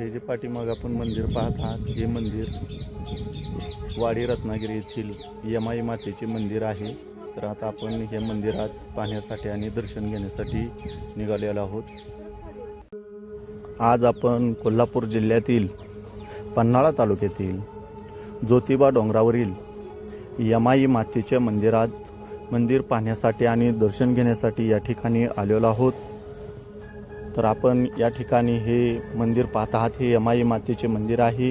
हे जे पाठीमाग आपण मंदिर पाहत आहात हे मंदिर वाडी रत्नागिरी येथील यमाई मातेचे मंदिर आहे। तर आता आपण हे मंदिरात पाहण्यासाठी आणि दर्शन घेण्यासाठी निघालेलो आहोत। आज आपण कोल्हापूर जिल्ह्यातील पन्हाळा तालुक्यातील ज्योतिबा डोंगरावरील यमाई मातेच्या मंदिर पाहण्यासाठी आणि दर्शन घेण्यासाठी या ठिकाणी आलेलो आहोत। तर आपण या ठिकाणी हे मंदिर पाहत आहात, हे यमाई मातेचे मंदिर आहे।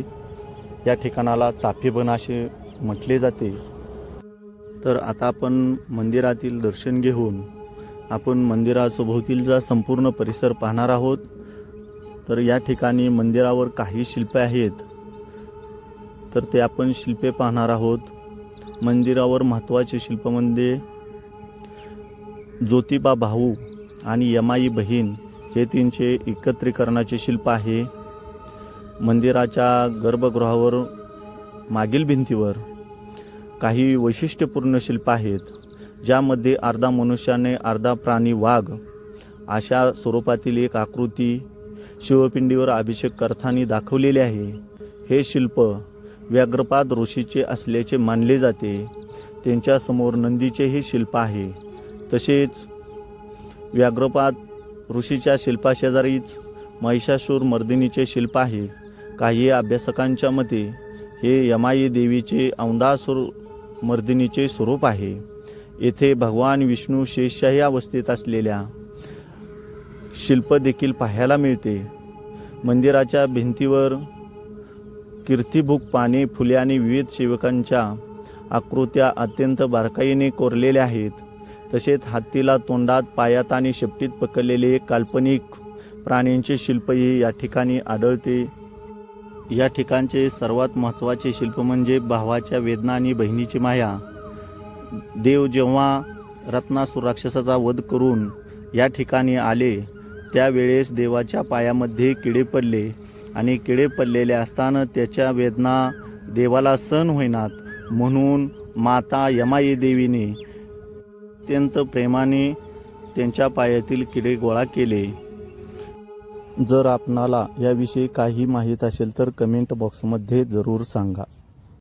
या ठिकाणाला चाफेबन असे म्हटले जाते। तर आता आपण मंदिरातील दर्शन घेऊन आपण मंदिरासोभोवतीलचा संपूर्ण परिसर पाहणार आहोत। तर या ठिकाणी मंदिरावर काही शिल्पे आहेत, तर ते आपण शिल्पे पाहणार आहोत। मंदिरावर महत्त्वाचे शिल्प म्हणजे ज्योतिबा भाऊ आणि यमाई बहीण हे त्यांचे एकत्रीकरणाचे शिल्प आहे। मंदिराच्या गर्भगृहावर मागील भिंतीवर काही वैशिष्ट्यपूर्ण शिल्प आहेत, ज्यामध्ये अर्धा मनुष्याने अर्धा प्राणी वाघ अशा स्वरूपातील एक आकृती शिवपिंडीवर अभिषेक करताना दाखवलेले आहे। हे शिल्प व्याघ्रपाद ऋषीचे असल्याचे मानले जाते। त्यांच्या समोर नंदीचे हे शिल्प आहे। तसेच व्याघ्रपाद ऋषीच्या शिल्पाशेजारीच महिषासूर मर्दिनीचे शिल्प आहे। काही अभ्यासकांच्या मते हे यमाई देवीचे औंधासूर मर्दिनीचे स्वरूप आहे। येथे भगवान विष्णू शेषशाही अवस्थेत असलेल्या शिल्प देखील पाहायला मिळते। मंदिराच्या भिंतीवर कीर्तिभूक पाने, फुले आणि विविध सेवकांच्या आकृत्या अत्यंत बारकाईने कोरलेल्या आहेत। तसेच हत्तीला तोंडात, पायात आणि शेपटीत पकडलेले काल्पनिक प्राण्यांचे शिल्पही या ठिकाणी आढळते। या ठिकाणचे सर्वात महत्त्वाचे शिल्प म्हणजे भावाच्या वेदना आणि बहिणीची माया। देव जेव्हा रत्नासूर राक्षसाचा वध करून या ठिकाणी आले, त्यावेळेस देवाच्या पायामध्ये किडे पडले आणि किडे पडलेले असताना त्याच्या वेदना देवाला सहन होईनात, म्हणून माता यमाई देवीने अत्यंत प्रेमाने त्यांच्या पायातील किडे गोळा केले। जर आपणाला याविषयी काही माहीत असेल तर कमेंट बॉक्समध्ये जरूर सांगा।